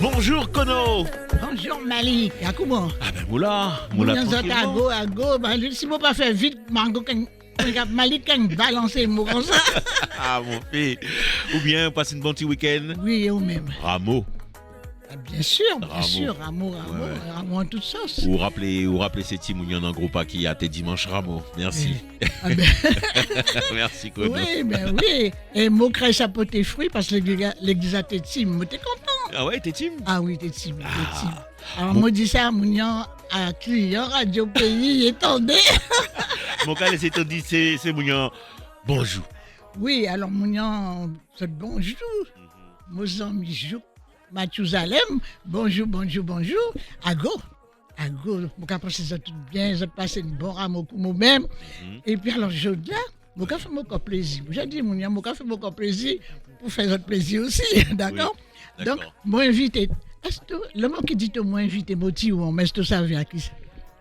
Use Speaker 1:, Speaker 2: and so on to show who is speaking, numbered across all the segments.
Speaker 1: Bonjour Kono.
Speaker 2: Bonjour Malik, comment?
Speaker 1: Ah ben moula
Speaker 2: tranquillement. À go, si vous pas faire vite, Malik quand balancer mot comme ça.
Speaker 1: Ah mon fils. Ou bien passe une bonne petit week-end.
Speaker 2: Oui, ou même.
Speaker 1: Rameau.
Speaker 2: Bien sûr, Rameau, en toute sauce.
Speaker 1: Ou rappelez ces petits mounions en groupe qui a tes dimanches Rameau. Merci. Merci Kono.
Speaker 2: Oui. Et moi crée chapeauté fruits parce que l'église a tes team, moi t'es content.
Speaker 1: Ah ouais, t'es team?
Speaker 2: Ah oui, t'es team. Alors moi dis ça à mounion à client Radio Pays étendé.
Speaker 1: Mon cas laissez te dire c'est mounion bonjour.
Speaker 2: Oui, alors mounion c'est bonjour. Mozambique joue Mathusalem, bonjour. Ago, mon cas passe ça tout bien, j'ai passé une bonne rameau pour moi-même. Et puis alors je là, mon cas fait mon plaisir. J'ai dit mon cas fait mon plaisir pour faire votre plaisir aussi, d'accord?
Speaker 1: Oui,
Speaker 2: donc, moi invité. Est-ce que le mot qui dit moi invité Moti ou est-ce que ça vient à qui ça?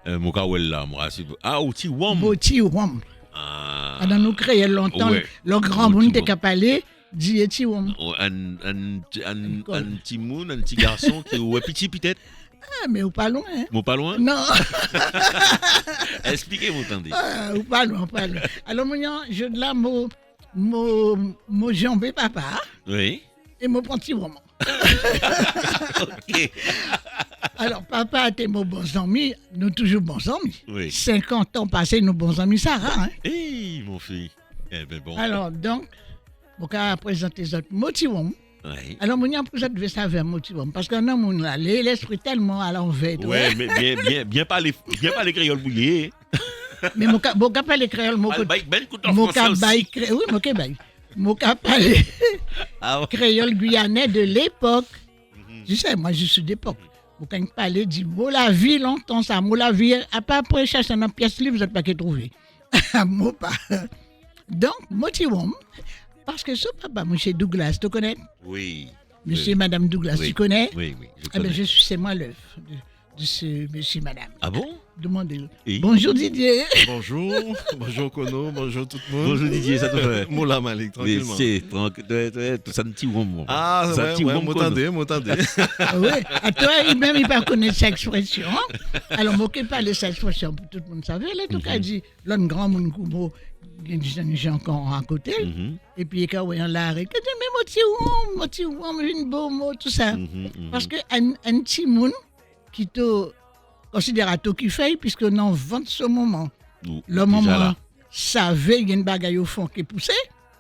Speaker 1: Mon cas là, moi Moti Wam.
Speaker 2: Moti Wam. Ah, dans nous créé longtemps, le grand monde t'es capable. Dis et Wam.
Speaker 1: Un petit moun, un petit garçon qui est petit peut-être.
Speaker 2: Ah, mais ou pas loin. Hein?
Speaker 1: Ou pas loin?
Speaker 2: Non.
Speaker 1: Expliquez-vous, attendez.
Speaker 2: Ou pas loin. Alors, je de là, mon jambé papa.
Speaker 1: Oui.
Speaker 2: Et mon petit roman.
Speaker 1: Ok.
Speaker 2: Alors, papa était mon bon ami, nous toujours bons amis.
Speaker 1: Oui.
Speaker 2: 50 ans passés, nous bons amis, Sarah. Hein?
Speaker 1: Hey, mon fils. Eh ben bon.
Speaker 2: Alors, donc, je vais présenter les autres motivons.
Speaker 1: Oui.
Speaker 2: Alors, je vais savoir motivons. Parce que non, l'esprit tellement à l'envers.
Speaker 1: Ouais, mais bien pas les créoles bouillées.
Speaker 2: Mais mon cas pas les créoles, mon cas bail créole guyanais de l'époque. Tu sais, moi je suis d'époque. Mon cas parler dit mot la vie longtemps ça, mot la vie à pas après chercher dans pièce livre, vous êtes pas qu'à trouver. Mot pas. Donc, motivons. Parce que ce papa, monsieur Douglas, tu connais?
Speaker 1: Oui.
Speaker 2: Monsieur et madame Douglas, tu connais?
Speaker 1: Oui, je connais.
Speaker 2: C'est moi l'œuvre de ce monsieur et madame.
Speaker 1: Ah bon?
Speaker 2: Demandez-le.
Speaker 1: Oui.
Speaker 2: Bonjour Didier.
Speaker 3: Bonjour Kono, bonjour tout le monde.
Speaker 1: Bonjour Didier, ça te fait?
Speaker 3: Moula Malik, tranquillement.
Speaker 1: C'est tranquille, ça ne t'y wom.
Speaker 3: Ah, m'entendez.
Speaker 2: Oui, à toi, même il pas connaître cette expression. Alors, moquez pas de cette expression, pour tout le monde savait. Là, tout cas, dit, l'un grand monde koumo, j'ai encore à côté. Et puis, quand on l'arrêt, il dit, mais moti wom, une beau mot, tout ça. Parce que un petit monde qui te considère à tout qui fait, puisque non, vente ce moment. Le moment, savait, il y a une bagaille au fond qui est poussée.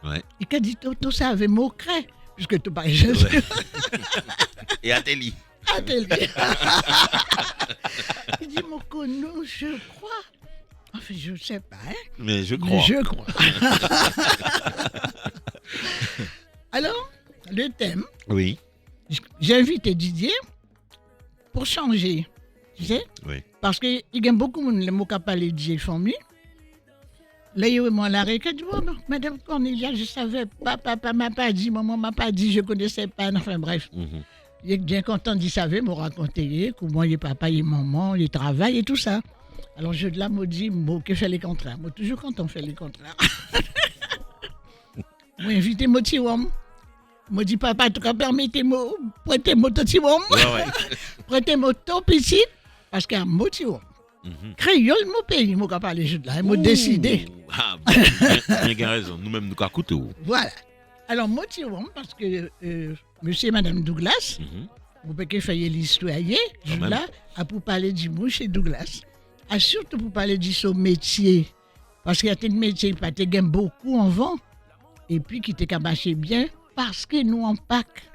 Speaker 1: Ouais.
Speaker 2: Et quand dit tout ça avait mot crée, puisque tout pas
Speaker 1: Et Ateli.
Speaker 2: Il dit mon Kono, je crois. Enfin, je ne sais pas. Hein?
Speaker 1: Mais je crois.
Speaker 2: Alors, le thème.
Speaker 1: Oui.
Speaker 2: J'ai invité Didier pour changer. Tu sais?
Speaker 1: Oui.
Speaker 2: Parce qu'il y a beaucoup de monde qui ont parlé de Didier famille. Là, il y a moi l'arrêt. Il dit, Madame Cornelia, je ne savais pas, papa m'a pas dit, maman m'a pas dit, je ne connaissais pas. Enfin, bref. Il est bien content d'y savoir, me raconter comment il est papa, il est maman, il travaille et tout ça. Alors, je de là, me dis, que fait les contraires. Moi, toujours quand on fait les contraires. Moi, invité mon petit homme. Moi, dis, papa, en tout cas, permettez-moi, prêtez-moi ton petit homme. Prêtez-moi ton petit, parce qu'il y a un petit homme. Créole, mon pays, moi, quand parler de là, moi, décidé.
Speaker 1: Ah, bien raison, nous-mêmes, nous cacoutons.
Speaker 2: Voilà. Alors, moi, parce que monsieur et madame Douglas, vous pouvez faire l'histoire, là, pour parler du mot chez Douglas. Et surtout pour parler de son métier. Parce qu'il y a des métiers qui gagnent beaucoup en vent. Et puis qui te marché bien parce que nous en Pâques.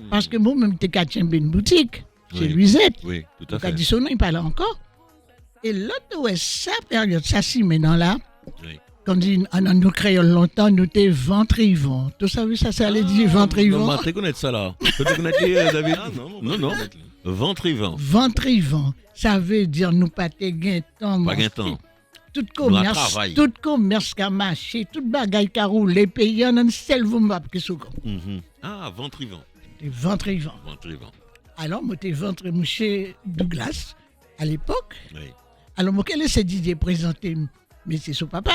Speaker 2: Parce que moi-même, je suis une boutique chez Luisette.
Speaker 1: Oui, tout à fait.
Speaker 2: Dit son nom, il parle encore. Et l'autre, ouais, sa période, ça s'y met dans là.
Speaker 1: Oui.
Speaker 2: Quand nous créons longtemps, nous étions ventrivants. Tu savais ça, ça allait dire ventrivant.
Speaker 1: Non, tu connais ça là. Tu connais David? Non. Ventrivant.
Speaker 2: Ventrivant. Ça veut dire nous pas te gain temps.
Speaker 1: Pas gain temps.
Speaker 2: Tout commerce qui a marché, tout bagaille qui a roulé, pays en un seul vous m'a pris sous.
Speaker 1: Ah, ventrivant.
Speaker 2: Ventrivant. Alors, moi, j'étais ventrivant, monsieur Douglas, à l'époque.
Speaker 1: Oui.
Speaker 2: Alors, moi, quel est ce Didier présenté? Mais c'est son papa.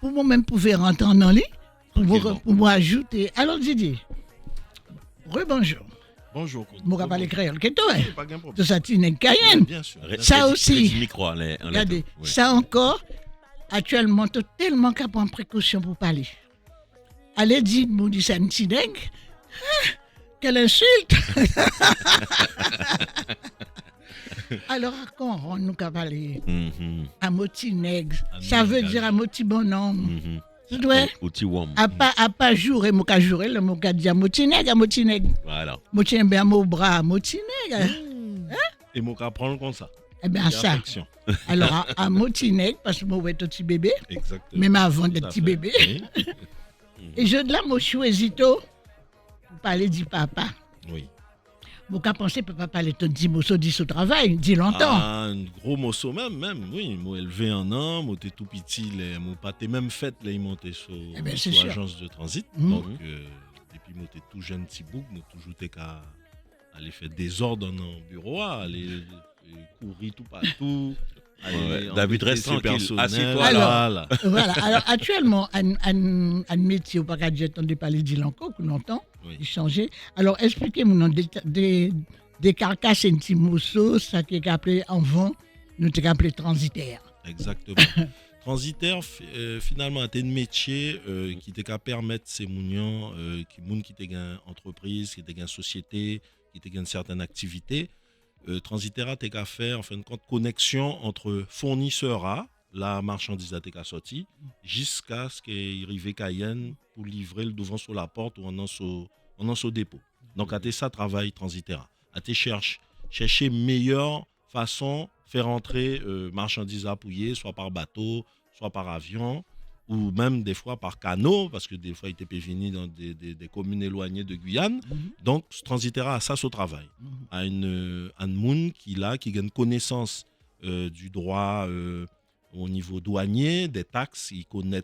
Speaker 2: Pour moi-même, pouvait rentrer dans lit. pour ajouter. Alors, Didier, rebonjour.
Speaker 3: Bonjour.
Speaker 2: Je vais parler créole. Qu'est-ce que tu
Speaker 3: Pas de problème.
Speaker 2: Tout ça, tu n'es Cayenne.
Speaker 3: Bien sûr.
Speaker 2: Ça aussi.
Speaker 1: Micro,
Speaker 2: Regardez, ça encore, actuellement, tu es tellement qu'à prendre précaution pour parler. Allez, dis-moi, dis ça, un petit dingue. Quelle insulte! Alors, à quoi on nous a parlé? À moti nègre. Ça veut dire à moti bonhomme. Tu dois. À pas jouer, moi qu'à jouer, le mot qu'à dire à moti nègre, à moti nègre.
Speaker 1: Voilà.
Speaker 2: Moti bien mon bras, à moti nègre.
Speaker 3: Et moi qu'à prendre comme ça.
Speaker 2: Eh bien, ça.
Speaker 3: Affection.
Speaker 2: Alors, à moti nègre, parce que moi, ouais, tout petit bébé.
Speaker 3: Exactement.
Speaker 2: Même avant d'être
Speaker 3: Tout à
Speaker 2: petit
Speaker 3: fait.
Speaker 2: bébé.
Speaker 3: Oui.
Speaker 2: Et je de là, moi, choisis tout. Pour parler du papa.
Speaker 3: Oui.
Speaker 2: Mon cas pensé peut pas parler de 10 mots au travail, dit longtemps.
Speaker 3: Ah, un gros morceau même, oui. Moi élevé un an, moi t'es tout petit, mon pâté même fait, là, il montait sur
Speaker 2: c'est sûr.
Speaker 3: agence de transit.
Speaker 2: Mhm.
Speaker 3: Donc, depuis moi t'es tout jeune petit bouc, moi toujours t'es qu'à aller faire des ordres dans le bureau, aller courir tout partout.
Speaker 1: Ouais, David, reste tranquille, assieds-toi
Speaker 2: là. Voilà, alors actuellement, un métier, ou pas qu'à dire, on ne parler d'il encore, que longtemps,
Speaker 3: Oui.
Speaker 2: il changeait. Alors, expliquez-moi, des carcasses et un petit morceau, ça qui est appelé en vent, nous t'es appelé transitaire.
Speaker 3: Exactement. Transitaire, finalement, c'est un métier qui t'a qu'à permettre ces mounions, qui t'a une entreprise, qui t'a une société, qui t'a une certaine activité. Transitaire, t'es qu'à faire, en fin de compte, connexion entre fournisseurs A, la marchandise a t'es qu'à sortir, jusqu'à ce qu'il arrive Cayenne pour livrer le devant sur la porte ou en au dépôt. Donc, à t'es ça, travail transitaire. À t'es chercher meilleure façon faire entrer marchandises appuyées, soit par bateau, soit par avion, ou même des fois par canot, parce que des fois, il était venir dans des communes éloignées de Guyane. Donc, ce transitaire a ça au travail. À un monde qui gagne connaissance du droit au niveau douanier, des taxes, il connaît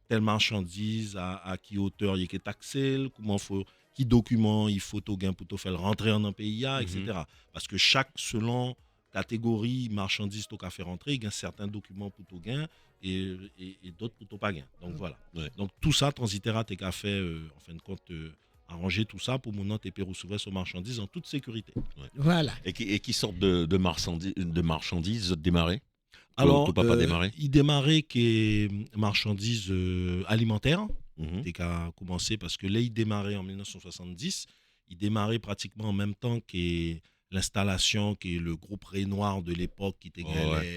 Speaker 3: telle marchandise, à qui hauteur il est taxé, comment faut, qui document il faut gain pour te faire rentrer en un pays, etc. Parce que selon catégorie marchandise tu as fait rentrer, il y a certains documents pour tout gain et d'autres pour tout pas gain. Donc voilà.
Speaker 1: Ouais.
Speaker 3: Donc tout ça, transitaire, tu as fait, en fin de compte, arranger tout ça pour mon tes recevoir sur marchandises en toute sécurité.
Speaker 1: Ouais.
Speaker 2: Voilà.
Speaker 1: Et qui sortent de marchandises démarrer?
Speaker 3: Alors,
Speaker 1: ton papa démarré?
Speaker 3: Il démarrait qui marchandises alimentaires.
Speaker 1: Mhm.
Speaker 3: T'es qu'à commencer parce que là, il démarrait en 1970. Il démarrait pratiquement en même temps que l'installation, qui est le groupe Renoir de l'époque, qui était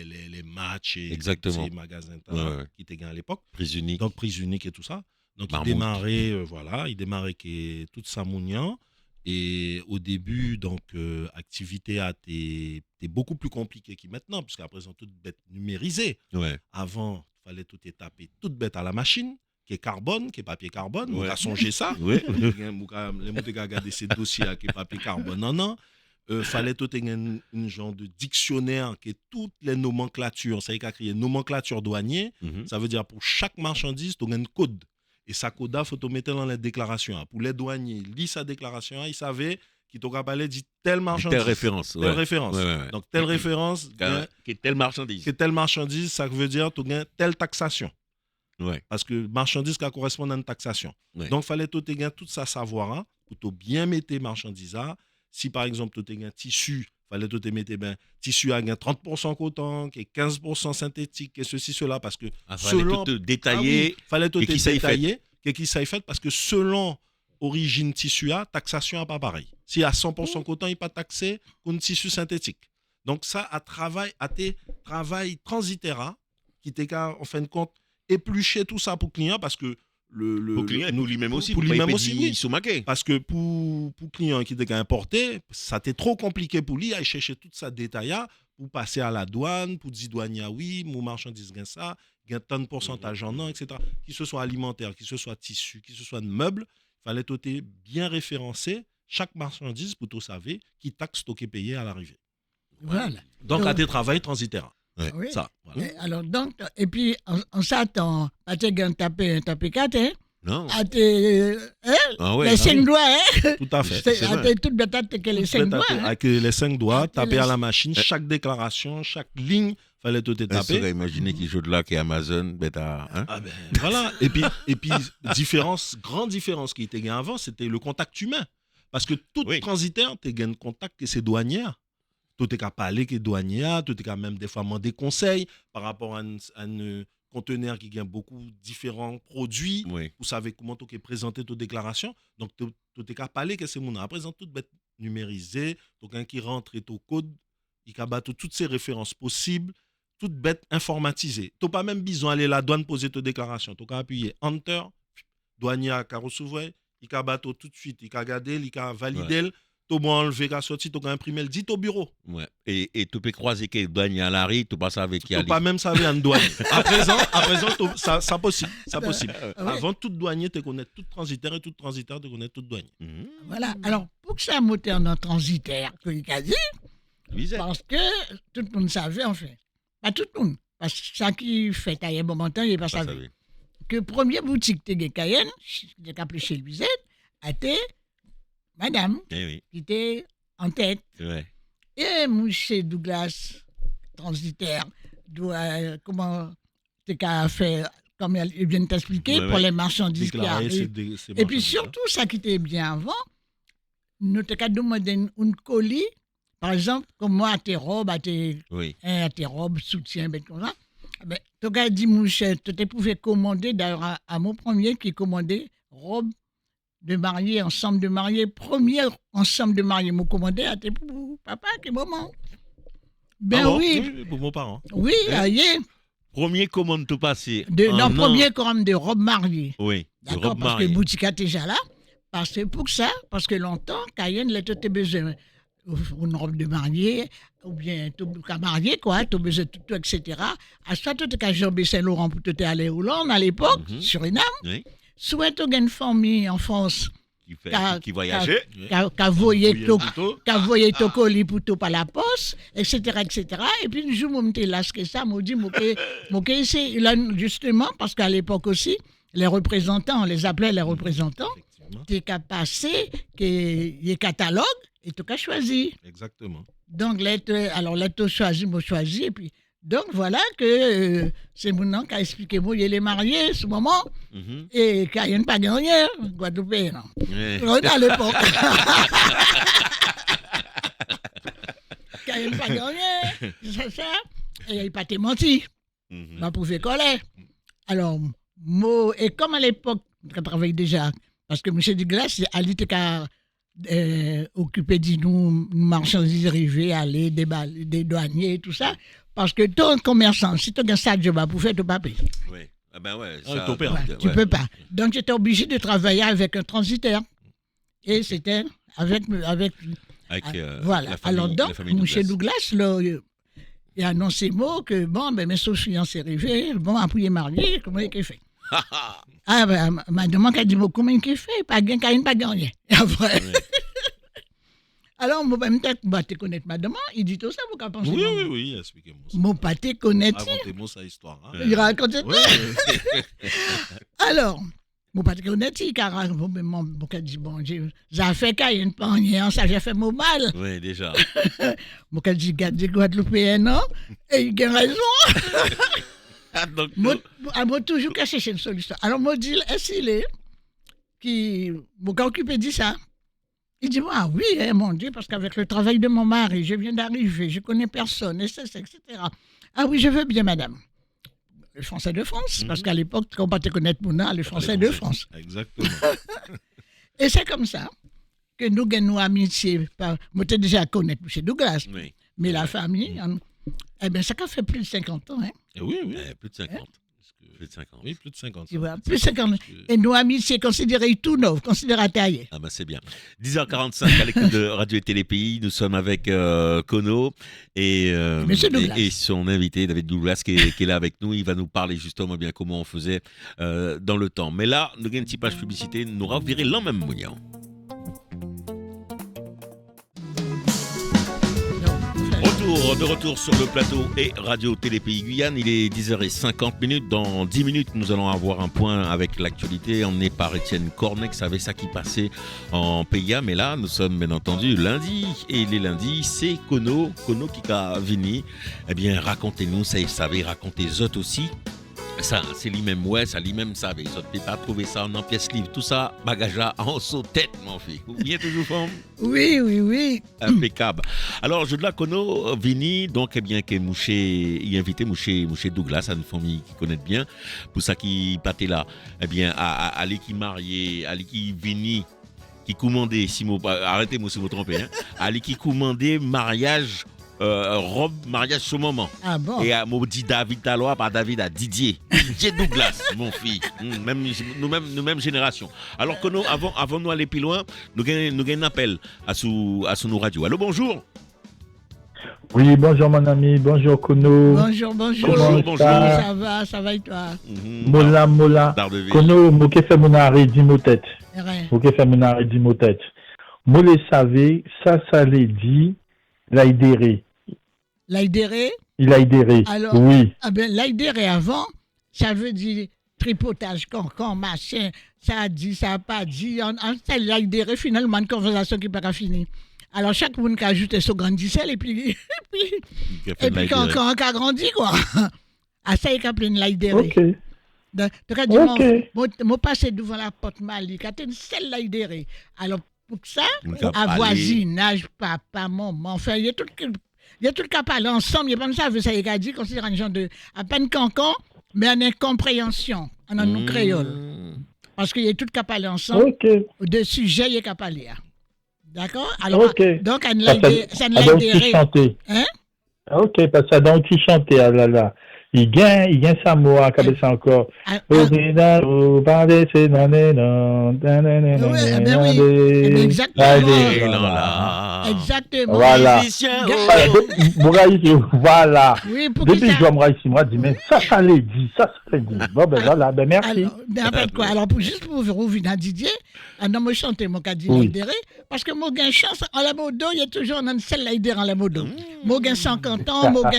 Speaker 3: les matchs et
Speaker 1: Exactement.
Speaker 3: ces magasins qui étaient à l'époque.
Speaker 1: Prise unique.
Speaker 3: Donc, prise unique et tout ça. Donc,
Speaker 1: Marmite.
Speaker 3: il démarrait qui toute sa mounion. Et au début, donc, activité a été beaucoup plus compliquée que maintenant, puisqu'à présent, toute bête numérisée.
Speaker 1: Ouais.
Speaker 3: Avant, il fallait tout taper toute bête à la machine, qui est carbone, qui est papier carbone.
Speaker 1: Ouais.
Speaker 3: On a songé ça.
Speaker 1: Ouais.
Speaker 3: Les gens ont regardé ces dossiers qui est papier carbone. Non. Fallait tout un genre de dictionnaire qui est toutes les nomenclatures. Ça y a créé nomenclature douanier.
Speaker 1: Mhm.
Speaker 3: Ça veut dire pour chaque marchandise, tu as un code. Et ça code, il faut te mettre dans la déclaration. Pour les douaniers, lit sa déclaration, ils savaient qu'il t'aurait parlé dit telle marchandise.
Speaker 1: Telle référence.
Speaker 3: Telle référence.
Speaker 1: Ouais.
Speaker 3: Donc, telle référence,
Speaker 1: Qui est telle marchandise.
Speaker 3: c'est telle marchandise, ça veut dire que tu as telle taxation.
Speaker 1: Ouais.
Speaker 3: Parce que marchandise qui correspond à une taxation.
Speaker 1: Ouais.
Speaker 3: Donc, il fallait que tu aies tout ça savoir pour te bien mettre marchandise. Si par exemple, tu as un tissu, il fallait que tu mettre tissu à 30% coton, qui est 15% synthétique, et ceci, cela. Parce que
Speaker 1: Fallait tout détailler.
Speaker 3: fallait tout
Speaker 1: et qui ça y fait.
Speaker 3: détailler, et qui ça y fait, parce que selon origine tissu, taxation n'est pas pareil. Si à 100% coton, il n'est pas taxé qu'un tissu synthétique. Donc, ça, à travail transitaire, qui t'est en fin de compte, éplucher tout ça pour le client, parce que
Speaker 1: Pour client et pour lui-même aussi.
Speaker 3: pour lui-même aussi, oui.
Speaker 1: Ils sont maqués.
Speaker 3: Parce que pour le client qui était importé, ça était trop compliqué pour lui à chercher tout ça détaillé pour passer à la douane, pour dire douanier, oui, mon marchandise gagne ça, gagne tant de pourcentage en an, etc. Qu'il ce soit alimentaire, qu'il ce soit tissu, qu'il ce soit de meubles, il fallait tout bien référencer chaque marchandise pour tout savoir qui taxe stocké payé à l'arrivée.
Speaker 2: Voilà.
Speaker 3: Donc, à tes travail transitaire.
Speaker 1: Ouais.
Speaker 2: Oui.
Speaker 3: Ça, voilà.
Speaker 2: Et puis, on s'attend à te gagner taper 4, hein?
Speaker 1: Non.
Speaker 2: À te.
Speaker 1: Ah ouais.
Speaker 2: Les 5 doigts, hein?
Speaker 3: Tout à fait.
Speaker 1: C'est
Speaker 2: À
Speaker 1: vrai.
Speaker 2: te toute bête que les 5 doigts. Hein?
Speaker 3: Avec les 5 doigts,
Speaker 2: Ah,
Speaker 3: taper
Speaker 2: les-
Speaker 3: à la machine, chaque déclaration, chaque ligne, fallait tout
Speaker 1: On
Speaker 3: taper.
Speaker 1: pourrait imaginer qu'il joue de là, qui est Amazon, bêta, hein?
Speaker 3: Ah ben, voilà. Et puis grande différence qui était gain avant, c'était le contact humain. Parce que tout
Speaker 1: Oui.
Speaker 3: transitaire, tu gain contact que c'est douanier. Tout est qu'à parler que douanier, tout est qu'à même des fois demander conseil par rapport à un conteneur qui gagne beaucoup différents produits.
Speaker 1: Oui.
Speaker 3: Vous savez comment tu présenter tes déclarations. Donc, tout est qu'à parler que c'est mon. À présent, tout bête numérisé. Donc, un qui rentre et au code, il a battu toutes ces références possibles, toutes bêtes informatisées. Tu n'as pas même besoin d'aller à la douane poser tes déclarations. Tu as appuyer Enter, douanier à recevoir, il a battu tout de suite, il a regardé, il a validé. Tu as enlevé, tu as sorti, tu as imprimé, le dit au bureau.
Speaker 1: Ouais. Et tu peux croiser que douanier à l'arrêt, tu passes avec qui
Speaker 3: Tu n'as pas même savoir un douanier. À présent, ça possible. Ça possible.
Speaker 2: Ah ouais.
Speaker 3: Avant, tout douanier, tu connais tout transitaire et tout transitaire, tu connais tout douanier.
Speaker 2: Voilà. Alors, pour que ça monte en transitaire, que il a dit, parce que tout le monde savait, en fait. Pas tout le monde. Parce que ça qui fait à un moment, il n'est pas savait. Que première boutique de Cayenne, j'ai appelé chez Luisette, a été madame,
Speaker 1: Oui.
Speaker 2: qui était en tête.
Speaker 1: Ouais.
Speaker 2: Et monsieur Douglas, transitaire, comment tu as fait, comme il vient de t'expliquer, pour les marchandises qui arrivent. Et puis surtout, ça qui était bien avant, nous t'avons demandé une colis, par exemple, comme moi, à tes robes, à tes robes, soutien, ben, comme ça. Ben, tu as dit, mon cher, tu pouvais commander, d'ailleurs, à mon premier qui commandait robe de mariée, ensemble de mariée, premier ensemble de mariée, m'a commandé à tes papa, qui maman. Ben oui.
Speaker 3: Pour mon parent.
Speaker 2: Oui, aïe.
Speaker 1: Premier commande tout passé.
Speaker 2: Non, premier commande de robe mariée.
Speaker 1: Oui.
Speaker 2: D'accord, parce que boutique était déjà là. Parce que pour ça, parce que longtemps, Cayenne, tu as besoin d'une robe de mariée, ou bien tu as marié, quoi, tu as besoin de tout, etc. À ça, tu as Jean Saint-Laurent pour te aller à Hollande à l'époque, Suriname.
Speaker 1: Oui.
Speaker 2: Soit tu as une famille en France
Speaker 1: qui voyageait,
Speaker 2: qui a voyé ton colis pour tout par la poste, etc., etc. Et puis, un jour, je là, ce que ça, m'a dit, justement, parce qu'à l'époque aussi, les représentants, on les appelait les représentants, tu as passé, les catalogues, et tu as choisi.
Speaker 3: Exactement.
Speaker 2: Donc, là, tu as choisi, moi choisi, et puis, donc voilà que c'est mon nom qui a expliqué, moi, il est marié, ce moment, et qu'il n'y a pas gagné, Guadeloupe, non. À l'époque. Qu'il n'y a pas gagné, c'est ça, et il n'a pas été menti. On pouvait coller. Alors, moi, et comme à l'époque, je travaillais déjà, parce que M. Douglas, Ali était occupé de nous, marchandises arrivées, aller, des douaniers et tout ça. Parce que ton commerçant, si tu as ça de job à faire, tu ne peux pas payer.
Speaker 1: Oui. Ah ben ouais.
Speaker 2: Tu ne peux pas. Donc, j'étais obligé de travailler avec un transitaire. Et c'était avec voilà. Alors, donc, M. Douglas, là, il a annoncé mot que, bon, ben, mes fiancés sont arrivés, bon, après il est marié, comment il a fait? Ah, ben, madame a dit, comment il a fait? Pas gagné, pas gagné. Après. Alors, moi, tu connais madame, il dit tout ça, vous qu'à penser?
Speaker 3: Oui, expliquez-moi ça.
Speaker 2: Mon pâté connaît.
Speaker 3: Racontez-moi sa histoire. Hein?
Speaker 2: Il raconte ça. Alors, mon pâté connaît, car mon dit, bon, j'ai fait qu'il y a une panière, ça, j'ai fait mon mal.
Speaker 1: Oui, déjà.
Speaker 2: Mon dit, garde Guadeloupéen, non? Et il a raison. Moi, toujours qu'à chercher une solution. Alors, moi, dit, est-ce qu'il est qui m'a occupé de ça? Il dit, ah oui, mon Dieu, parce qu'avec le travail de mon mari, je viens d'arriver, je connais personne, etc. Ah oui, je veux bien, madame. Le Français de France, parce qu'à l'époque, quand on te connaître mon nom, le Français de France.
Speaker 3: Exactement.
Speaker 2: Et c'est comme ça que nous gagnons amitié. Moi, tu déjà connaître M. Douglas, mais la famille, eh bien, ça fait plus de 50 ans. Hein?
Speaker 3: Oui.
Speaker 1: Plus de 50. Plus de 50.
Speaker 3: Oui, plus de 50.
Speaker 2: Tu vois, plus de 50. Et nos amitiés considérées tout neuf, considérées taillées.
Speaker 1: Ah ben c'est bien. 10h45 à l'écoute de Radio et Télé Pays. Nous sommes avec Kono et son invité David Douglas qui est là avec nous. Il va nous parler justement bien comment on faisait dans le temps. Mais là, nous avons une petite page publicité. Nous revirons l'an même moyen. Retour Alors, de retour sur le plateau et Radio Télé Pays Guyane, il est 10h50. Dans 10 minutes, nous allons avoir un point avec l'actualité emmené par Étienne Cornex avec ça qui passait en PIA. Mais là, nous sommes bien entendu lundi. Et les lundis, c'est Kono qui a venu. Eh bien, racontez-nous, ça, savez, racontez les autres aussi. Ça, c'est lui-même, ouais, ça lui-même savait. Ils n'ont pas trouvé ça en pièce livre. Tout ça, bagage en saut-tête, mon fils. Vous bien toujours, femme?
Speaker 2: Oui.
Speaker 1: Impeccable. Alors, je de la Kono, Vini, donc, eh bien, que il a invité Mouché Douglas, une famille qui connaît bien. Pour ça qui pâtait là, eh bien, à qui marié, à qui Vini, qui commandait, arrêtez-moi si vous trompez, hein, à qui commandait mariage. Robe mariage ce moment.
Speaker 2: Ah bon?
Speaker 1: Et m'a dit David Talois par David à Didier Douglas, mon fils. Nous-mêmes génération. Alors que nous, avant nous aller plus loin, nous avons un appel à sous nos radios. Allô, bonjour.
Speaker 4: Oui, bonjour mon ami, bonjour Kono.
Speaker 2: Bonjour.
Speaker 1: Bonjour.
Speaker 2: Ça va et toi?
Speaker 4: Mola. Kono, moi qui fais mon arrêt d'imotet. Moi qui fais mon arrêt d'imotet. Moi les savez, ça les dit, l'aïdéré.
Speaker 2: L'aïdéré?
Speaker 4: Il a idéré.
Speaker 2: Alors,
Speaker 4: oui.
Speaker 2: Ah ben, l'aïdéré avant, ça veut dire tripotage, cancan, machin, ça a dit, ça n'a pas dit. C'est l'aïdéré, finalement, une conversation qui n'est pas finie. Alors, chaque monde qui a ajouté son grandissel et puis cancan a grandi, quoi. Ah, ça, il a appelé une l'aïdéré.
Speaker 4: Ok.
Speaker 2: Donc, moi, passé devant la porte Mali, quand une seule l'aïdéré. Alors, pour ça, à voisinage, papa, maman, enfin, il y a tout le cas parler ensemble, il n'y a pas ça, ça y a dit, considérant un genre de, à peine cancan, mais en incompréhension, en nous créole. Parce qu'il y a tout le cas parler ensemble, de sujets, il y a qu'à parler. D'accord? Alors, donc, ça ne l'a idéré. Hein?
Speaker 4: Ok, parce que ça donne qui chanter, ah là là. Il gagne Samoa, comme ça encore.
Speaker 2: Exactement. Exactement.
Speaker 4: Voilà. Voilà.
Speaker 2: Oui,
Speaker 4: depuis je vois ici, moi, je dis, mais ça l'est dit, Bon, ben voilà, ben merci.
Speaker 2: Alors, juste pour vous revenir à Didier, un homme chanté, mon cas dit l'aïdéré, parce que moi, j'ai chance, en la modo, il y a toujours un seul l'aïdéré en la modo. Moi, j'ai 50 ans, moi,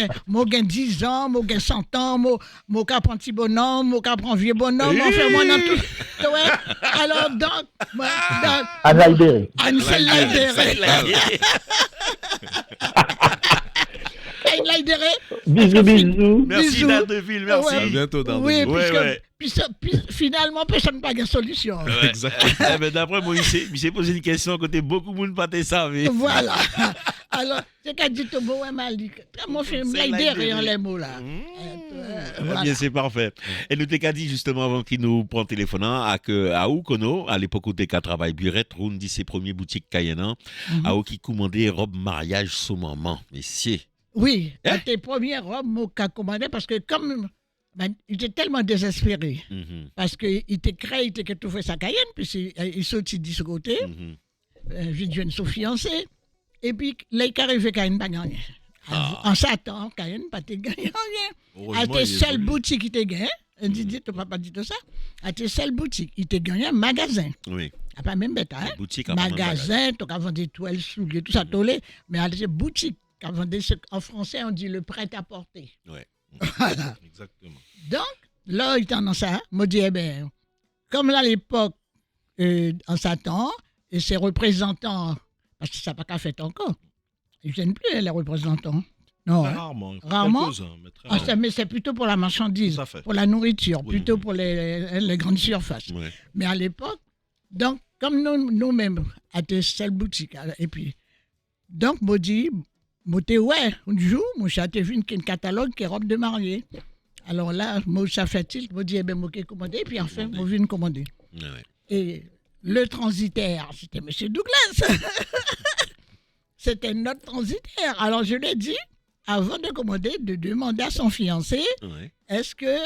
Speaker 2: j'ai 10 ans, moi, j'ai 100 ans, moi, j'ai un petit bonhomme, moi, j'ai un vieux bonhomme, enfin, moi, dans tout. Alors, donc,
Speaker 4: un l'aïdéré.
Speaker 2: Un seul l'aïdéré.
Speaker 4: Bisous.
Speaker 1: Merci Dardeville, merci.
Speaker 3: À bientôt Dardeville.
Speaker 2: Oui, puis finalement, personne n'a pas de solution.
Speaker 3: Exactement.
Speaker 1: Mais d'après moi, il s'est posé une question côté beaucoup de monde pas te savent.
Speaker 2: Voilà. Alors, c'est qu'a dit Tobo Malik. Mon film, l'aïdéré en les mots là.
Speaker 1: Bien, c'est parfait. Et nous t'ai dit justement avant qu'il nous prend le téléphone à Kono, à l'époque où t'es qu'à travailler Burette, Round dit ses premières boutiques Cayenne, à où qui commandait robe mariage sous maman, messieurs.
Speaker 2: Oui, tes premières robes, moi, qu'a commandé parce que comme il était tellement désespéré, parce qu'il était créé, il était tout fait sa Cayenne, puis il sortit de ce côté, je jeune son fiancé, et puis là, il arrivait Cayenne pas gagné. En s'attend, Cayenne pas gagné rien. À tes seules boutiques qui te gagné, Didier, ton papa dit tout ça, à tes seules boutiques, il te gagné un magasin.
Speaker 1: Oui.
Speaker 2: Pas même bête, hein?
Speaker 1: Boutique,
Speaker 2: magasin, tu as vendu des toiles, souliers, tout ça, tolé, mais à tes boutiques. En français, on dit le prêt-à-porter.
Speaker 1: Oui,
Speaker 2: voilà.
Speaker 3: Exactement.
Speaker 2: Donc, là, il t'en a ça. Moi, je dis, eh bien, comme là, à l'époque, on s'attend, et ses représentants, parce que ça n'a pas qu'à fait encore, ils ne viennent plus, les représentants. Non,
Speaker 3: Rarement.
Speaker 2: Mais c'est plutôt pour la marchandise, pour la nourriture, plutôt pour les grandes surfaces. Oui. Mais à l'époque, donc, comme nous-mêmes, à tes seules boutiques, et puis, donc, moi, je dis, un jour, moi, j'ai vu un catalogue qui est robe de mariée. Alors là, moi, ça fait-il, moi, je dis, moi, j'ai commandé, et puis enfin, moi, je viens de commander. Ouais. Et le transitaire, c'était M. Douglas. C'était notre transitaire. Alors, je lui ai dit, avant de commander, de demander à son fiancé, est-ce que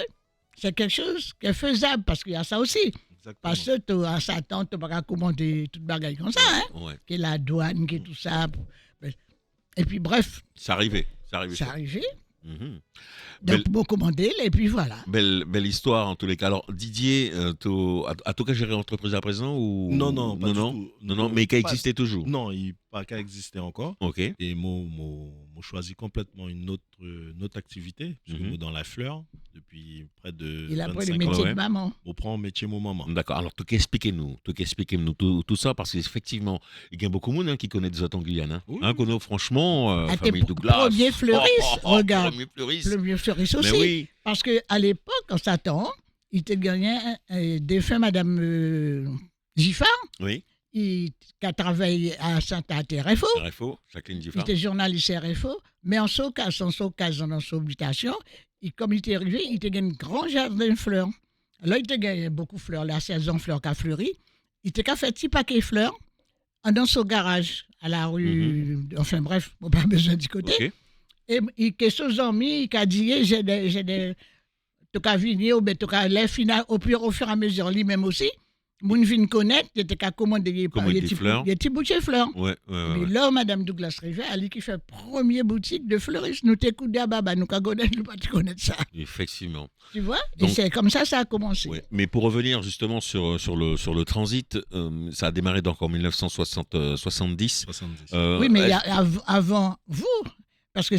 Speaker 2: c'est quelque chose qui est faisable? Parce qu'il y a ça aussi. Exactement. Parce que tu as sa tante, tu ne peux pas commander toute bagaille comme ça, hein? Qui est la douane, qui est tout ça. Et puis, bref.
Speaker 1: Ça arrivait.
Speaker 2: Donc, bon commander, et puis voilà.
Speaker 1: Belle histoire, en tous les cas. Alors, Didier, à tout cas géré l'entreprise à présent ou...
Speaker 3: Non, pas du tout.
Speaker 1: Non, mais qui existait toujours.
Speaker 3: Non, pas qu'à exister encore.
Speaker 1: Ok.
Speaker 3: Et moi choisi complètement une autre activité, parce que moi dans la fleur, depuis près de
Speaker 2: il a
Speaker 3: 25
Speaker 2: pris le
Speaker 3: ans.
Speaker 2: métier de maman.
Speaker 3: On prend métier mon maman.
Speaker 1: D'accord. Alors, expliquez-nous tout ça, parce qu'effectivement, il y a beaucoup de monde qui connaît des autres en Guyane. Hein,
Speaker 3: Oui.
Speaker 1: Kono, franchement, famille
Speaker 2: tes
Speaker 1: Douglas.
Speaker 2: premiers fleuristes, regarde.
Speaker 1: Premier fleuriste.
Speaker 2: Premier fleuriste aussi.
Speaker 1: Mais oui.
Speaker 2: Parce qu'à l'époque, en s'attend, il te gagnait défunt Madame Giffard.
Speaker 1: Oui.
Speaker 2: Qui a travaillé à Saint-Até-RFO.
Speaker 1: RFO, Jacqueline
Speaker 2: Il
Speaker 1: Giffard.
Speaker 2: était journaliste RFO, mais en son cas, dans son habitation, comme il était arrivé, il était gagné un grand jardin de fleurs. Alors, il était gagné beaucoup de fleurs, la saison fleurs qui a fleuri. Il était qu'à faire petit paquet de fleurs dans son garage, à la rue. Enfin bref, on n'a pas besoin d'y côté.
Speaker 1: Okay.
Speaker 2: Et il a ses amis, il a dit j'ai des. Tu as vigné, ou bien tu as les finales, au fur et à mesure, lui-même aussi. Moun vin connaître, il était qu'à commander des petits bouquets de fleurs.
Speaker 1: Ouais.
Speaker 2: Mais là, Madame Douglas Rivet, elle qui fait première boutique de fleuristes. Nous t'écoutons à Baba, nous ne pas connaître ça.
Speaker 1: Effectivement.
Speaker 2: Tu vois?
Speaker 1: Donc,
Speaker 2: et c'est comme ça a commencé.
Speaker 1: Ouais. Mais pour revenir justement sur le transit, ça a démarré donc en 1970.
Speaker 2: Oui, mais avant vous. Parce que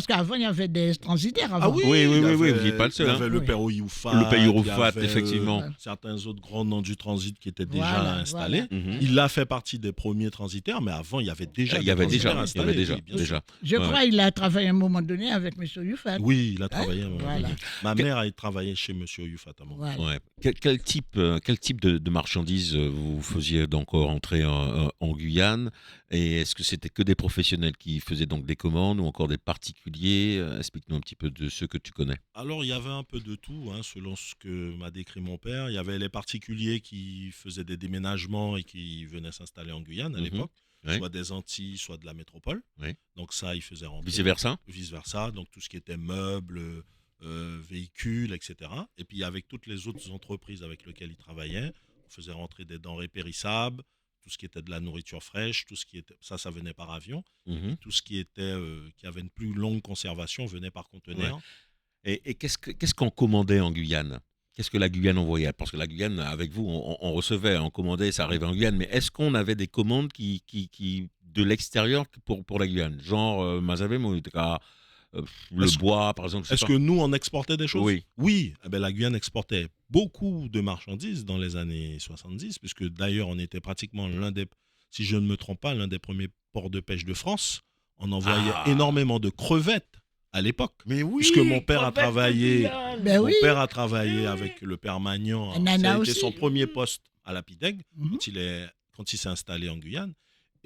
Speaker 2: qu'avant, il y avait des transitaires. Avant.
Speaker 1: Ah oui, vous n'êtes pas le seul.
Speaker 3: Il y avait le père Oyoufat.
Speaker 1: Le père Oyoufat, effectivement.
Speaker 3: Certains autres grands noms du transit qui étaient déjà installés. Voilà. Il a fait partie des premiers transitaires, mais avant, il y avait déjà des transitaires installés.
Speaker 1: Il y avait déjà.
Speaker 2: Je crois qu'il a travaillé à un moment donné avec M. Oyoufat.
Speaker 3: Oui, il a travaillé à un moment donné. Ma mère a travaillé chez M. Oyoufat à un moment donné.
Speaker 1: Ouais. Quel type de marchandises vous faisiez donc rentrer en Guyane? Et est-ce que c'était que des professionnels qui faisaient donc des commandes ou encore des particuliers? Explique-nous un petit peu de ceux que tu connais.
Speaker 3: Alors, il y avait un peu de tout, selon ce que m'a décrit mon père. Il y avait les particuliers qui faisaient des déménagements et qui venaient s'installer en Guyane à l'époque, soit des Antilles, soit de la métropole. Oui. Donc ça, ils faisaient rentrer.
Speaker 1: Vice-versa.
Speaker 3: Vice-versa, donc tout ce qui était meubles, véhicules, etc. Et puis, avec toutes les autres entreprises avec lesquelles ils travaillaient, on faisait rentrer des denrées périssables, tout ce qui était de la nourriture fraîche, tout ce qui était ça venait par avion. Tout ce qui était qui avait une plus longue conservation venait par conteneur.
Speaker 1: Ouais. Et qu'est-ce qu'on commandait en Guyane? Qu'est-ce que la Guyane envoyait? Parce que la Guyane, avec vous, on recevait, on commandait, ça arrivait en Guyane. Mais est-ce qu'on avait des commandes qui de l'extérieur pour la Guyane? Genre, Mazabé, le bois, par exemple.
Speaker 3: Est-ce que nous, on exportait des choses?
Speaker 1: Oui.
Speaker 3: Oui. La Guyane exportait beaucoup de marchandises dans les années 70, puisque d'ailleurs, on était pratiquement si je ne me trompe pas, l'un des premiers ports de pêche de France. On envoyait énormément de crevettes à l'époque. Mais oui, puisque mon père a travaillé, avec le père Magnan. Ça a été son premier poste à la PIDEG quand il s'est installé en Guyane.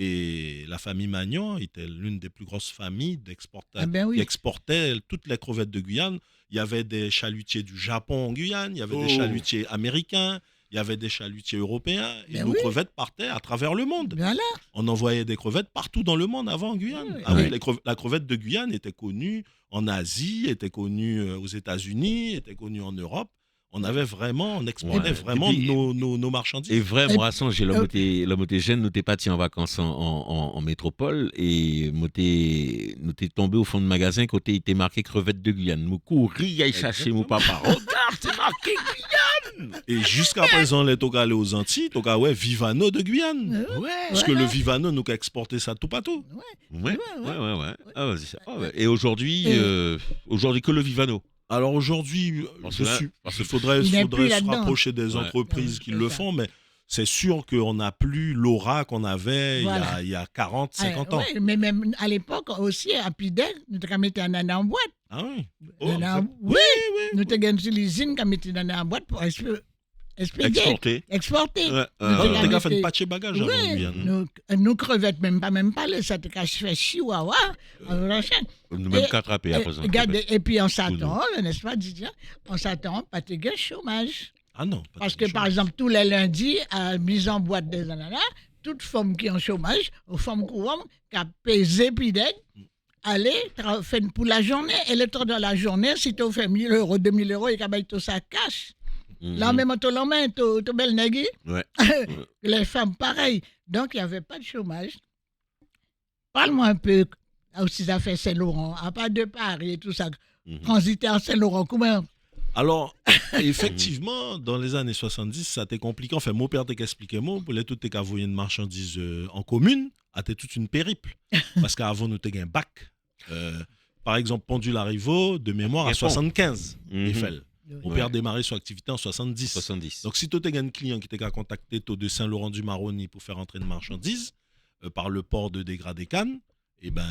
Speaker 3: Et la famille Magnan était l'une des plus grosses familles qui exportait toutes les crevettes de Guyane. Il y avait des chalutiers du Japon en Guyane, il y avait des chalutiers américains, il y avait des chalutiers européens. Et nos crevettes partaient à travers le monde. Voilà. On envoyait des crevettes partout dans le monde avant en Guyane. La crevette de Guyane était connue en Asie, était connue aux États-Unis, était connue en Europe. On exportait vraiment nos marchandises.
Speaker 1: Et vrai, moi, j'ai l'homme jeune, nous t'es parti en vacances en métropole et nous t'es tombé au fond de magasin côté il était marqué crevette de Guyane. Nous courir à chercher mon papa. Regarde, c'est marqué Guyane.
Speaker 3: Et jusqu'à présent, les toca aller aux Antilles, toca Vivano de Guyane. Parce que le Vivano nous a exporté ça tout partout.
Speaker 1: Ouais. Et aujourd'hui, que le Vivano.
Speaker 3: Alors aujourd'hui, il faudrait se rapprocher des entreprises qui le font, mais c'est sûr qu'on n'a plus l'aura qu'on avait il y a 40, 50 ans.
Speaker 2: Oui, mais même à l'époque aussi, à Pidec, nous avons mis un ananas en boîte.
Speaker 3: Ah oui?
Speaker 2: Oui. Nous avons mis l'usine qui a mis un ananas en boîte pour exporter.
Speaker 3: Nous avons fait une patch bagage avant.
Speaker 2: Nous crevettes, même pas, ça te cache fait chihuahua.
Speaker 1: Nous même qu'attraper à présent.
Speaker 2: Et puis on s'attend, n'est-ce pas, Didier? On s'attend pas de chômage.
Speaker 3: Ah non.
Speaker 2: Parce que par exemple, tous les lundis, à mise en boîte des ananas, toute femme qui est en chômage, aux femmes courantes, qui a pesé Pidec, allez, faire pour la journée, et le temps de la journée, si tu fais 1 000 euros, 2 000 euros, et que tout ça cash. Là, même tu l'emmènes, tu belle négui. Les femmes, pareil. Donc, il n'y avait pas de chômage. Parle-moi un peu aussi ça fait Saint-Laurent, à part de Paris et tout ça. Transiter à Saint-Laurent, comment?
Speaker 3: Alors, effectivement, dans les années 70, ça t'est compliqué. Enfin, mon père t'a expliqué, moi, pour les tout t'es qu'avoyer une marchandise en commune, a été toute une périple. Parce qu'avant, nous t'es un bac. Par exemple, Pendule Arrivo, de mémoire, à 75, Eiffel. Mon père démarrait son activité en 70. Donc, si tu as un client qui t'a contacté de Saint-Laurent-du-Maroni pour faire entrer une marchandise par le port de Dégradé-Cannes, eh ben,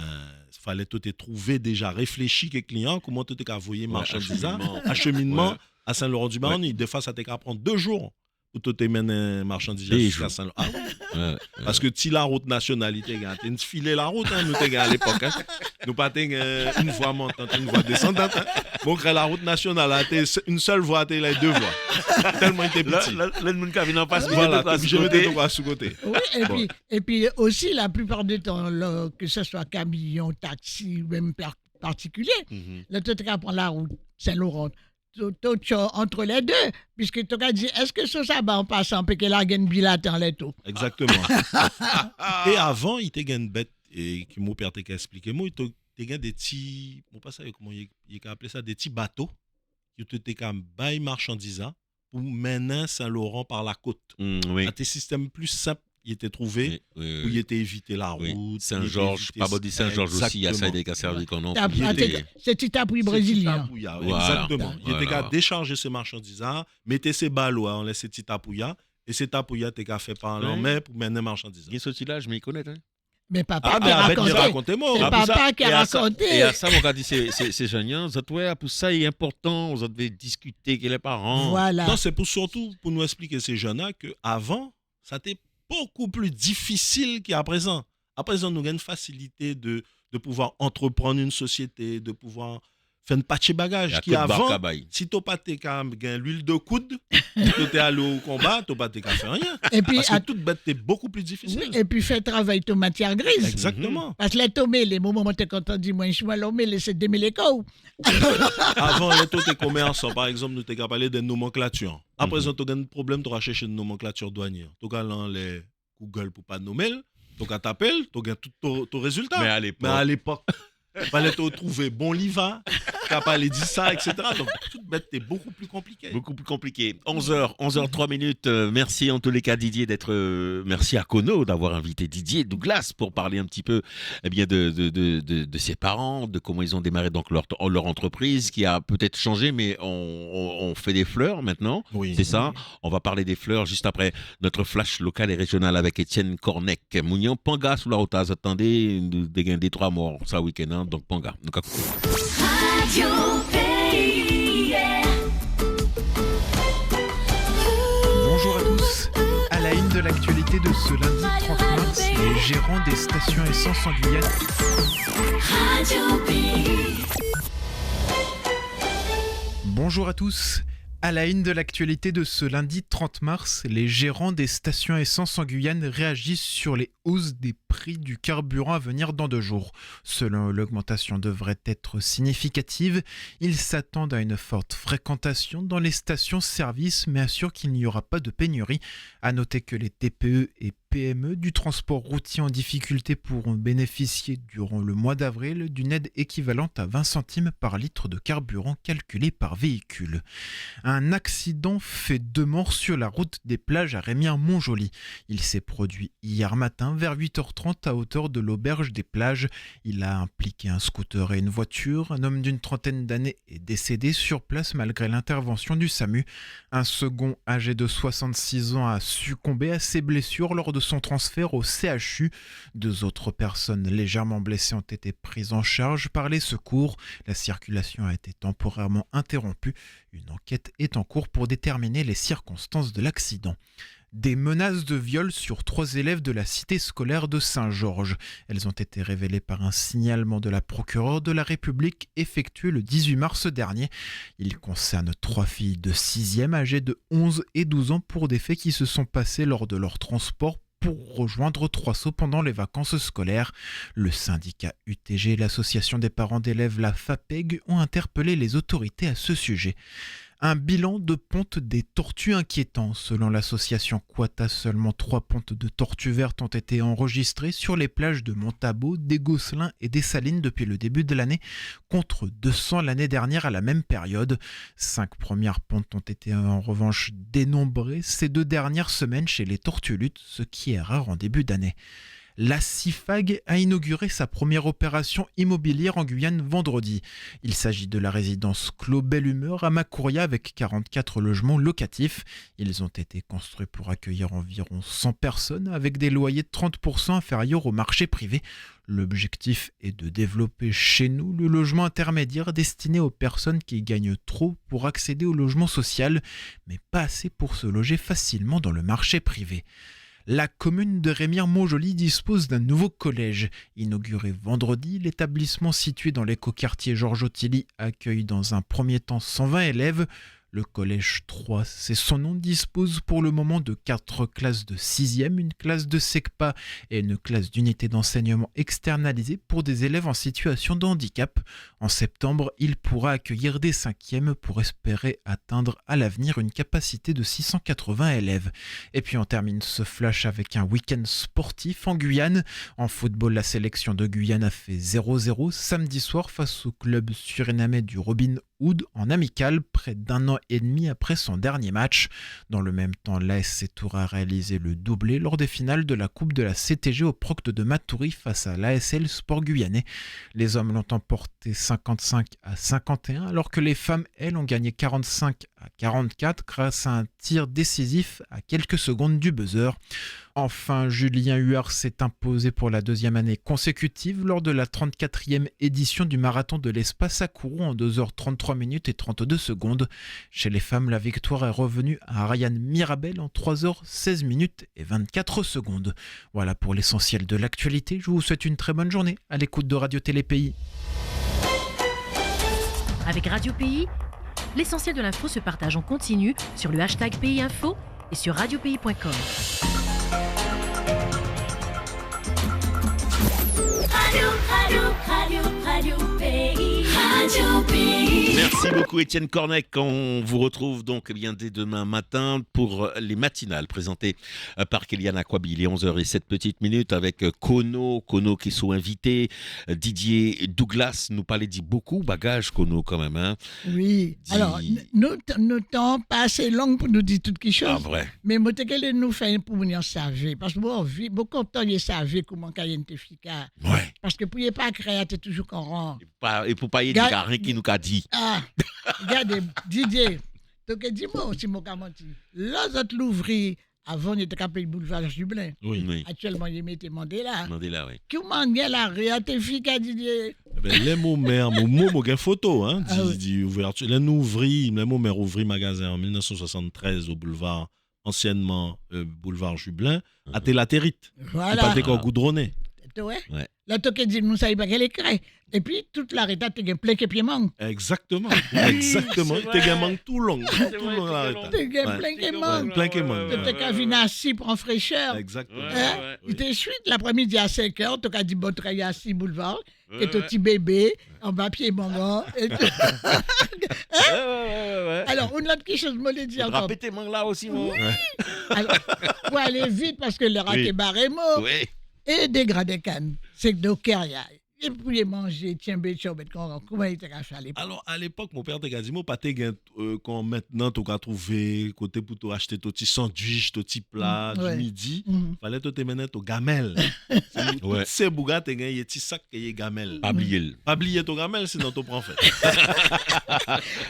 Speaker 3: il fallait tout trouver déjà réfléchi que client, comment tu t'es envoyé marchandise, acheminement à Saint-Laurent-du-Maroni. Des fois, ça t'a prendre 2 jours pour te mener marchandise jusqu'à Saint-Laurent. Parce que si la route nationalité, tu as filé la route, nous t'es à l'époque. Nous pas une voie montante, une voie descendante. Bon, la route nationale, une seule voie, tu as 2 voies. Tellement il était petit.
Speaker 1: Le monde qui vient en face,
Speaker 3: je mettais toi sous côté.
Speaker 2: Oui, et puis aussi, la plupart du temps, que ce soit camion, taxi, même particulier, le tout cas prend la route Saint-Laurent. Entre les deux, puisque tu as dit, est-ce que ça va en passant, parce que la gagne bilatant les taux.
Speaker 3: Exactement. Et avant, il était une bête, et qui mon père t'a expliqué, moi, il était des petits, bon, pas ça, comment il a appelé ça, des petits bateaux, qui étaient comme bail marchandises, pour mener Saint-Laurent par la côte. À des systèmes plus simples. Il était trouvé, où il était évité la route.
Speaker 1: Saint-Georges, pas Body Saint-Georges aussi, il y a ça qui a servi qu'on en
Speaker 2: c'est Titapouille brésilien.
Speaker 3: Exactement. Il était qu'à décharger ses marchandises, mettre ses ballots, on laissait Titapouilla, et c'est Titapouilla qui a fait par l'homme pour mener marchandises.
Speaker 1: Il y a ce là, je m'y connais.
Speaker 2: Mais papa qui a raconté. C'est papa qui a raconté.
Speaker 1: Et à ça, mon gars dit, c'est génial. Pour ça, il est important. Vous devez discuter avec les parents.
Speaker 2: Voilà.
Speaker 3: Non, c'est surtout pour nous expliquer ces jeunes-là qu'avant, ça était beaucoup plus difficile qu'à présent. À présent, nous avons une facilité de pouvoir entreprendre une société, de pouvoir faire une patch bagage qui avant, si tu n'as pas l'huile de coude, tu es allé au combat, tu n'as pas fait rien.
Speaker 2: Et puis,
Speaker 3: parce que toute bête est beaucoup plus difficile.
Speaker 2: Oui, et puis faire travail de matière grise.
Speaker 3: Exactement.
Speaker 2: Parce que les tomés, les moments où tu es content, dis-moi, je vais l'homme, c'est des mélécos.
Speaker 3: Avant, les taux de commerçants, par exemple, nous t'es parlé de nomenclature. À présent, tu as un problème, tu vas chercher une nomenclature douanière. Tu as dans les Google pour pas nommer, tu as t'appelles, tu as tout ton résultat. Mais à l'époque, il fallait te trouver bon liva, capable de dire ça, etc. Donc, toute bête est beaucoup plus compliquée.
Speaker 1: 11h, 3 minutes. Merci en tous les cas, Didier, merci à Kono d'avoir invité Didier Douglas pour parler un petit peu de ses parents, de comment ils ont démarré donc leur entreprise, qui a peut-être changé, mais on fait des fleurs maintenant. Oui, c'est ça. On va parler des fleurs juste après notre flash local et régional avec Étienne Cornec. Mounion, Panga sous la route. Attendez, des 3 morts ça week-end. Donc Panga.
Speaker 5: Radio Pays. Bonjour à tous. À la une de l'actualité de ce lundi 30 mars, les gérants des stations essence en Guyane. Radio Pays. Bonjour à tous. À la une de l'actualité de ce lundi 30 mars, les gérants des stations essence en Guyane réagissent sur les hausses des prix du carburant à venir dans 2 jours. Selon eux, l'augmentation devrait être significative. Ils s'attendent à une forte fréquentation dans les stations-service, mais assurent qu'il n'y aura pas de pénurie. À noter que les TPE et PME du transport routier en difficulté pourront bénéficier durant le mois d'avril d'une aide équivalente à 20 centimes par litre de carburant calculé par véhicule. Un accident fait 2 morts sur la route des plages à Rémières-Montjoly. Il s'est produit hier matin vers 8h30 à hauteur de l'auberge des plages. Il a impliqué un scooter et une voiture. Un homme d'une trentaine d'années est décédé sur place malgré l'intervention du SAMU. Un second âgé de 66 ans a succombé à ses blessures lors de son transfert au CHU. 2 autres personnes légèrement blessées ont été prises en charge par les secours. La circulation a été temporairement interrompue. Une enquête est en cours pour déterminer les circonstances de l'accident. Des menaces de viol sur 3 élèves de la cité scolaire de Saint-Georges. Elles ont été révélées par un signalement de la procureure de la République effectué le 18 mars dernier. Il concerne 3 filles de 6e âgées de 11 et 12 ans pour des faits qui se sont passés lors de leur transport pour rejoindre Troisseau pendant les vacances scolaires. Le syndicat UTG et l'association des parents d'élèves, la FAPEG, ont interpellé les autorités à ce sujet. Un bilan de ponte des tortues inquiétant. Selon l'association Quata, seulement 3 pontes de tortues vertes ont été enregistrées sur les plages de Montabo, des Gosselins et des Salines depuis le début de l'année, contre 200 l'année dernière à la même période. 5 premières pontes ont été en revanche dénombrées ces 2 dernières semaines chez les tortues-luttes, ce qui est rare en début d'année. La CIFAG a inauguré sa première opération immobilière en Guyane vendredi. Il s'agit de la résidence Clos Belle Humeur à Macouria avec 44 logements locatifs. Ils ont été construits pour accueillir environ 100 personnes avec des loyers de 30% inférieurs au marché privé. L'objectif est de développer chez nous le logement intermédiaire destiné aux personnes qui gagnent trop pour accéder au logement social, mais pas assez pour se loger facilement dans le marché privé. La commune de Remire-Montjoly dispose d'un nouveau collège. Inauguré vendredi, l'établissement situé dans l'écoquartier Georges Ottilie accueille dans un premier temps 120 élèves. Le collège 3, c'est son nom, dispose pour le moment de 4 classes de 6e, une classe de SECPA et une classe d'unité d'enseignement externalisée pour des élèves en situation de handicap. En septembre, il pourra accueillir des 5e pour espérer atteindre à l'avenir une capacité de 680 élèves. Et puis on termine ce flash avec un week-end sportif en Guyane. En football, la sélection de Guyane a fait 0-0 samedi soir face au club surinamais du Robin Hood en amical, près d'1 an et demi après son dernier match. Dans le même temps, l'ASC Tours a réalisé le doublé lors des finales de la Coupe de la CTG au Procte de Matoury face à l'ASL Sport Guyanais. Les hommes l'ont emporté 55-51, alors que les femmes, elles, ont gagné 45-44 grâce à un tir décisif à quelques secondes du buzzer. Enfin, Julien Huard s'est imposé pour la 2e année consécutive lors de la 34e édition du marathon de l'espace à Kourou en 2h33 minutes et 32 secondes. Chez les femmes, la victoire est revenue à Ryan Mirabel en 3h16 minutes et 24 secondes. Voilà pour l'essentiel de l'actualité. Je vous souhaite une très bonne journée à l'écoute de Radio Télé Pays.
Speaker 6: Avec Radio Pays, l'essentiel de l'info se partage en continu sur le hashtag Pays Info et sur radiopays.com.
Speaker 1: Radio Pays. Merci beaucoup Étienne Cornec. On vous retrouve donc bien dès demain matin pour les matinales présentées par Kéliane Akwabi. Il est 11h07 avec Kono qui sont invités. Didier Douglas nous parlait dit beaucoup bagage Kono quand même. Hein.
Speaker 2: Oui. Alors, nos temps pas assez long pour nous dire toutes les choses.
Speaker 1: Ah, vrai.
Speaker 2: Mais moi, qu'elle nous fait pour nous savoir. Parce que moi, beaucoup de temps, il savait comment qu'il y a une efficace.
Speaker 1: Ouais.
Speaker 2: Parce que pour ne pas créer, c'est toujours qu'on rend.
Speaker 1: Et pour pas y dire rien qui nous a dit.
Speaker 2: Ah, regardez, Didier, donc dis-moi aussi, mon menti. Là, vous l'ouvrir avant, il était capé le boulevard Jublin.
Speaker 1: Oui.
Speaker 2: Actuellement, il mettait Mandela.
Speaker 1: Mandela, oui.
Speaker 2: Comment il y a la réatéfique, Didier?
Speaker 3: Les mots mère, mon photo, hein, dit ouverture. Les mots mère ouvrit magasin en 1973 au boulevard, anciennement boulevard Jublin, à Télatérite.
Speaker 2: Voilà.
Speaker 3: Pas encore goudronné.
Speaker 2: Ouais. Là, tu dit, nous ne savons pas qu'elle est créée. Et puis, toute la réta, tu as plein de pieds manque.
Speaker 3: Exactement. Tu as manque tout long.
Speaker 2: Tu as plein de manque. Tu as vu assis pour en fraîcheur.
Speaker 3: Exactement.
Speaker 2: Il te suite l'après-midi à 5h, tu as dit, bon, tu as assis boulevard, et ton petit bébé, en bas pied mango. Alors, une autre chose, je me l'ai dit encore.
Speaker 1: Répétez mangue là aussi, moi.
Speaker 2: Alors, pour aller vite, parce que le rat est barré mort.
Speaker 1: Oui.
Speaker 2: Et dégradé canne, c'est que docker y a. Et pour les manger, tiens, comment il t'a fait à l'époque?
Speaker 3: Alors, à l'époque, mon père t'a dit, moi, pas quand maintenant, tu as trouvé, côté pour acheter ton petit sandwich, ton petit plat du midi, fallait te mener ton gamelle. C'est bougat, tu as un petit sac qui est gamelle.
Speaker 1: Pas
Speaker 3: oublier ton gamelle, sinon tu prends fait.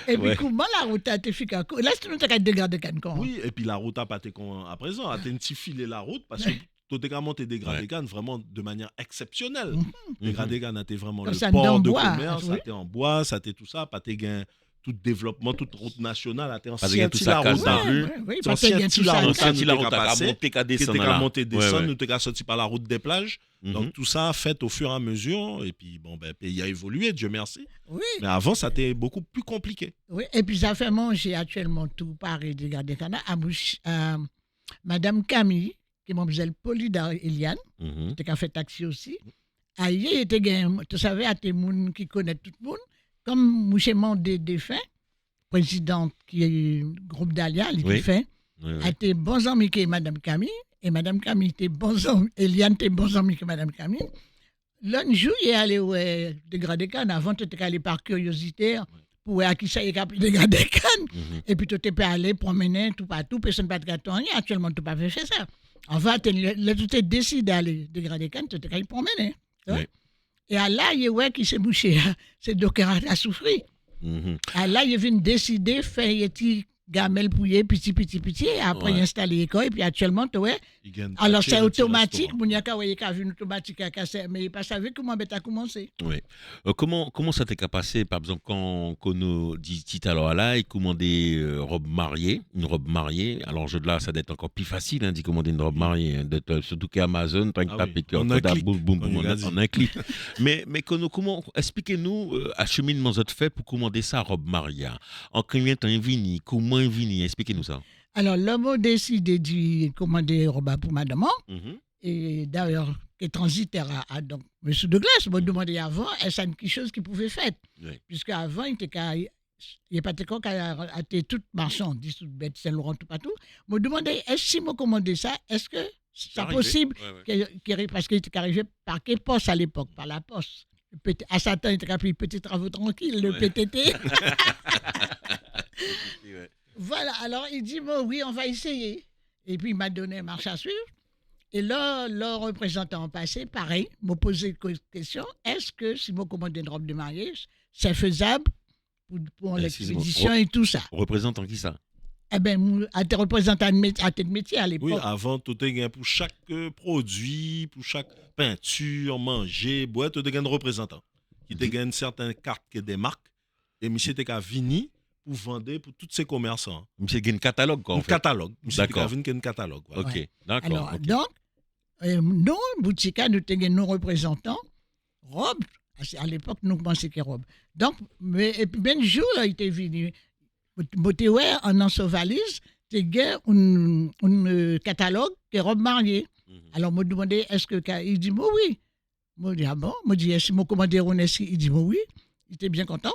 Speaker 2: Et puis, comment la route a été efficace? Là, c'est nous qui avons dégradé canne.
Speaker 3: Oui, et puis la route a pas été à présent, a été un petit filet la route, parce que tu as monté dégradé canne vraiment de manière exceptionnelle. Dégradé canne, c'était vraiment
Speaker 2: comme
Speaker 3: le port de commerce, ça était en bois, ça était tout ça, pas de gain. Tout développement, toute route nationale a été ancien la route à rue.
Speaker 2: C'est ancien la route
Speaker 3: à monter, descendre, nous t'es sorti par la route des plages. Donc tout ça fait au fur et à mesure. Et puis bon, ben, il a évolué, Dieu merci.
Speaker 2: Oui.
Speaker 3: Mais avant, ça était beaucoup plus compliqué.
Speaker 2: Oui, et puis ça fait manger actuellement tout Paris de garder Cana à Madame Camille, qui m'a dit Polydar Eliane, qui a fait taxi aussi. Aïe, tu savais, à tes gens qui connaissent tout le monde. Comme mouchement des défunts, présidente qui est groupe d'Alia, qui fait, a été bons amis que Madame Camille, et Madame Camille était bons amis, Eliane était bons amis que Madame Camille. L'un jour, il est allé au dégradé canne, avant tu étais allé par curiosité, pour voir qui ça y est appelé dégradé canne, et puis tu étais allé promener tout partout, personne n'a pas de gâteau, actuellement tu n'as pas fait ça. Enfin, tu t'es décidé d'aller dégradé canne, tu étais allé promener. Et là, il y a qui s'est bouché, c'est Docker a souffert. Là, il vient décider de faire un petit gamelle pouillé, petit, et après il installe l'école, et puis actuellement, tu vois. Alors, c'est automatique, il y a une automatique à casser, mais il n'a pas savu comment ça a commencé.
Speaker 1: Oui. Comment ça t'est passé, par exemple, quand nous dit alors là, il commandait une robe mariée. Alors, je de là, ça doit être encore plus facile d'y commander une robe mariée, surtout qu'Amazon, tu as tapé en un clic. Mais comment, expliquez-nous, acheminement vous fait pour commander sa robe mariée. En combien de temps il vient, comment il vient, expliquez-nous ça.
Speaker 2: Alors, l'homme a décidé de commander une robe pour madame. Et d'ailleurs, le transitaire a donc M. Douglas m'a demandé avant, est-ce quelque chose qu'il pouvait faire. Puisqu'avant, il n'y a pas de quoi qu'à toute marchandise, toute bête, Saint-Laurent, tout partout. M'a demandé, est-ce que si m'a commandé ça, est-ce que c'est possible parce qu'il était arrivé par quelle poste à l'époque, par la poste. À Satan, il était appelé Petit Travaux Tranquilles, le PTT. Voilà, alors il dit, oui, on va essayer. Et puis il m'a donné un marche à suivre. Et là, le représentant passé, pareil, m'a posé une question, est-ce que si je commande une robe de mariage, c'est faisable pour l'expédition et tout ça?
Speaker 1: Représentant qui ça?
Speaker 2: Eh bien, à tes représentants à tes métiers à l'époque.
Speaker 3: Oui, avant, tu as pour chaque produit, pour chaque peinture, manger, boire, tu as un représentant qui te gagne certaines cartes des marques. Et monsieur était qu'à venir pour vendre pour tous ces commerçants.
Speaker 1: Monsieur a un catalogue, quoi.
Speaker 3: Un catalogue. Monsieur était qu'à venir un catalogue. Voilà.
Speaker 1: Ok, d'accord.
Speaker 2: Alors, donc, nous, boutique, nous avons nos représentants, robes. À l'époque, nous pensions que robes. Donc, et puis, ben jour, là, il était venu. En ensavalise, tu as un catalogue de robes mariées. Alors, je me demandais, est-ce que. Il dit, oui. Je dis, ah bon? Je dis, est-ce que je commandé un esquisse? Il dit, oui. Il était bien content.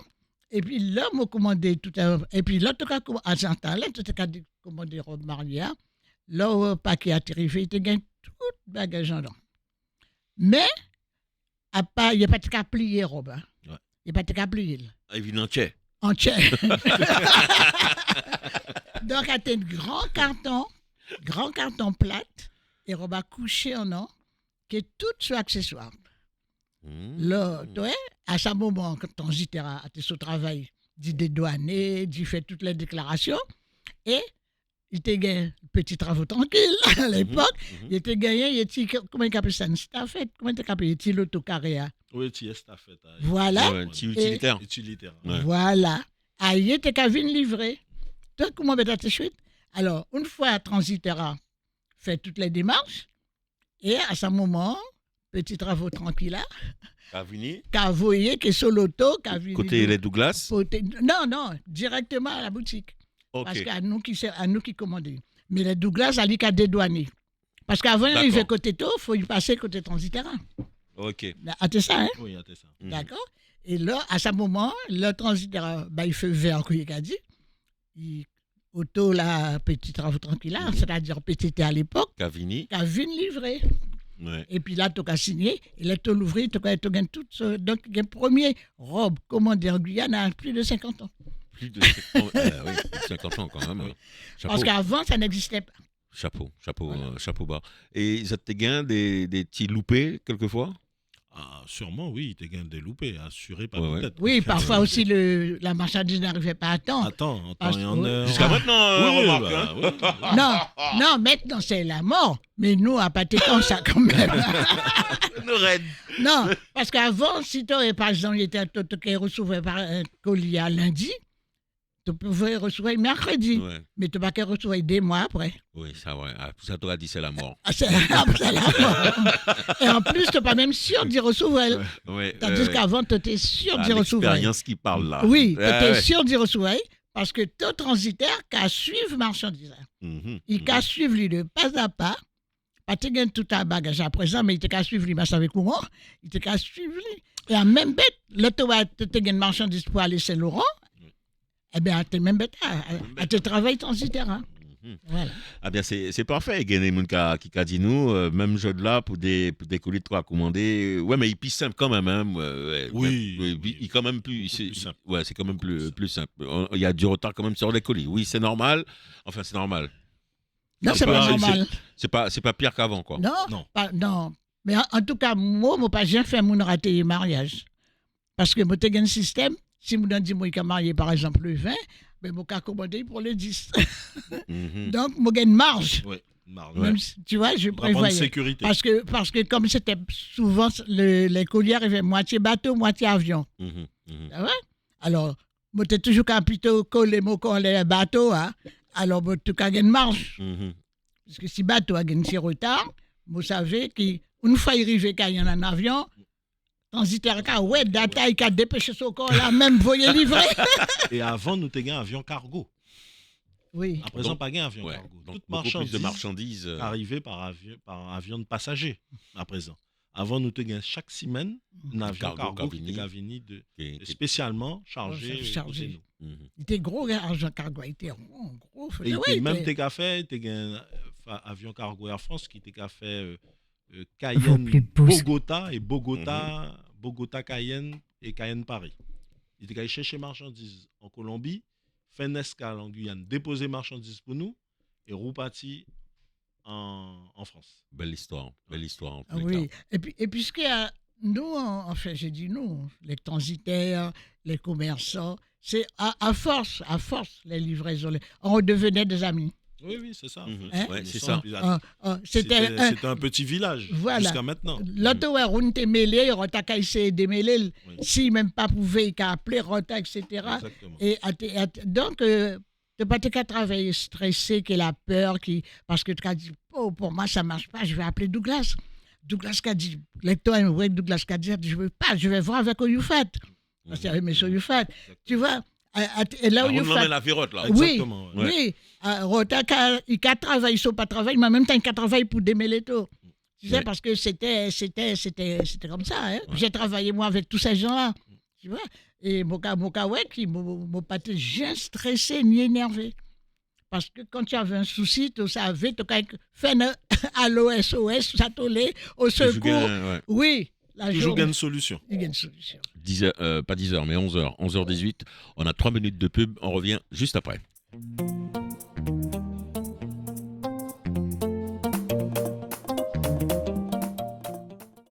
Speaker 2: Et puis là, je commandé tout à l'heure. Et puis là, tu as à Saint-Alain, tu as commandé robe mariée. Là, au paquet a arrivé, il te gagne tout bagage en dedans. Mais, il n'y a pas de cas plier robe. Il n'y a pas de cas plier.
Speaker 1: Évidemment,
Speaker 2: entière. Donc, à un grand carton plate, et robe à coucher en or, qui est tout sur accessoire. Là, toi, à ce moment, quand ton gitera a été au travail, dit dédouaner, dit fait toutes les déclarations, et il était gagné petit travaux tranquille à l'époque, il était gagné, il était, comment il appelle ça, une staffette, comment il appelle, il était l'autocarré.
Speaker 3: Oui, il était staffette.
Speaker 2: Voilà.
Speaker 1: Utilitaire.
Speaker 2: Voilà. Ah, il était qu'à venir livrer. Toi, comment tu as suite? Alors, une fois Transitera fait toutes les démarches, et à ce moment, petit travaux tranquille là. Qu'a voyé que sur l'auto, qu'a vu.
Speaker 1: Côté les Douglas?
Speaker 2: Non, directement à la boutique. Okay. Parce qu'à nous qui commandons. Mais les Douglas, elle a dédouané. Parce qu'avant d'arriver côté tôt, il faut y passer côté Transitera.
Speaker 1: Ok.
Speaker 2: C'est ça, hein?
Speaker 3: Oui, c'est ça.
Speaker 2: D'accord. Et là, à ce moment, le Transitera, il fait vert, qu'il a dit. Auto, la petite travaux tranquille, c'est-à-dire petit à l'époque.
Speaker 1: Qu'a venu
Speaker 2: livrer. Ouais. Et puis là, tu as signé, et là, tu as l'ouvrir, tu as gagné tout. Donc, le premier robe commandé en Guyane a plus de 50 ans.
Speaker 1: Plus de 50 ans, oui, 50 ans quand même.
Speaker 2: Parce qu'avant, ça n'existait pas.
Speaker 1: Chapeau bas. Et ça te gagne des petits loupés, quelquefois?
Speaker 3: Sûrement, oui, il te gagne des loupés, assuré par peut-être.
Speaker 2: Oui, parfois aussi, la marchandise n'arrivait pas à temps.
Speaker 3: En temps et en heure.
Speaker 1: Jusqu'à maintenant,
Speaker 2: Non, maintenant, c'est la mort. Mais nous, à Patécan, ça quand même. Non, parce qu'avant, si tu avais, par exemple, tu recevais un colis à lundi, tu pouvais recevoir mercredi, mais tu ne vas pas recevoir des mois après.
Speaker 1: Oui, ça, ouais. Ça t'aurait dit c'est la mort.
Speaker 2: C'est la mort. Et en plus, tu n'es pas même sûr d'y recevoir. Tandis qu'avant, tu étais sûr d'y recevoir.
Speaker 1: L'expérience qui parle là.
Speaker 2: Oui, tu étais sûr d'y recevoir parce que ton transitaire qu'à suivre marchandise. Il qu'à suivre lui de pas à pas. Pas te gagne tout un bagage à présent, mais il te qu'à suivre lui, mais ça avec comment? Il te qu'à suivre lui. Et en même bête, là, tu te gagne marchandise pour aller Saint-Laurent. Eh bien, tu es même bête, tu travailles transitaire. Hein. Voilà.
Speaker 1: Ah bien, c'est parfait. Il y a des gens qui a dit nous, même jeu de là, pour des colis de 3 commandés. Ouais, mais il pisse simple quand même. Hein.
Speaker 3: Oui.
Speaker 1: Il quand même plus
Speaker 3: simple.
Speaker 1: Ouais, c'est quand même plus simple. Il y a du retard quand même sur les colis. Oui, c'est normal. Enfin, c'est normal.
Speaker 2: Non, c'est pas normal.
Speaker 1: C'est pas pire qu'avant, quoi.
Speaker 2: Non. Non. Mais en tout cas, moi, je n'ai pas jamais fait mon raté le mariage. Parce que moi, j'ai un système. Si je dis que je suis marié, par exemple, le 20, mais je vais commander pour le 10. Donc, j'ai une marge.
Speaker 3: Oui, marge.
Speaker 2: Même, tu vois, je prévoyais.
Speaker 3: Sécurité.
Speaker 2: Parce que comme c'était souvent, les colis arrivaient moitié bateau, moitié avion. Ça va? Alors, moi, j'ai toujours plutôt collé les bateaux. Hein? Alors, en tout cas, j'ai une marge. Parce que si le bateau a un petit retard, vous savez qu'une fois arrivé quand il y a un avion, transitaire, ouais, data, il a dépêché son corps là, même voyez livrer.
Speaker 3: Et avant, nous avons un avion cargo.
Speaker 2: Oui.
Speaker 3: À présent, pas un avion cargo.
Speaker 1: Donc,
Speaker 3: Toute
Speaker 1: marchandises
Speaker 3: arrivées par avion de passagers, à présent. Avant, nous avons chaque semaine un avion cargo qui était venu spécialement chargé chez nous.
Speaker 2: Il était gros, l'argent cargo, il était gros.
Speaker 3: Et même tes cafés, tu as un avion cargo Air France qui était fait Cayenne, Bogota et Bogota, Cayenne et Cayenne, Paris. Il était allé chercher marchandises en Colombie, fait une escale en Guyane, déposer marchandises pour nous et reparti en France.
Speaker 1: Belle histoire.
Speaker 2: Oui, et puis ce qu'il y a, nous, enfin, j'ai dit nous, les transitaires, les commerçants, c'est à force, les livraisons, on redevenait des amis.
Speaker 3: Oui, c'est ça.
Speaker 1: C'est ça.
Speaker 3: C'était un petit village jusqu'à maintenant.
Speaker 2: L'autre, on était mêlé, on a essayé de démêler. Si même pas pouvait, il a appelé Rota, etc.
Speaker 3: Exactement.
Speaker 2: Donc, tu n'as pas qu'à travailler stressé, qui la peur, parce que tu as dit, pour moi, ça ne marche pas, je vais appeler Douglas. Douglas qui a dit, lecteur, Douglas qui a dit, je ne veux pas, je vais voir avec Oyufat. Parce qu'il y avait M. Oyufat. Tu vois? Et là où il
Speaker 1: fait la virote là.
Speaker 2: Exactement. Oui. Rota, il a travaillé, il n'a pas travaillé, mais en même temps, il a travaillé pour démêler tout. Tu sais, parce que c'était comme ça. Hein? J'ai travaillé, moi, avec tous ces gens-là. Tu vois? Et mon ouais, qui m'a pas été jamais stressé ni énervé. Parce que quand tu avais un souci, tu savais, tu avais fait à l'OSOS, ça t'allait au secours. Oui.
Speaker 3: Toujours une solution.
Speaker 2: Il y a une solution.
Speaker 1: 10 heures, pas 10h, mais 11h. 11h18. On a 3 minutes de pub. On revient juste après.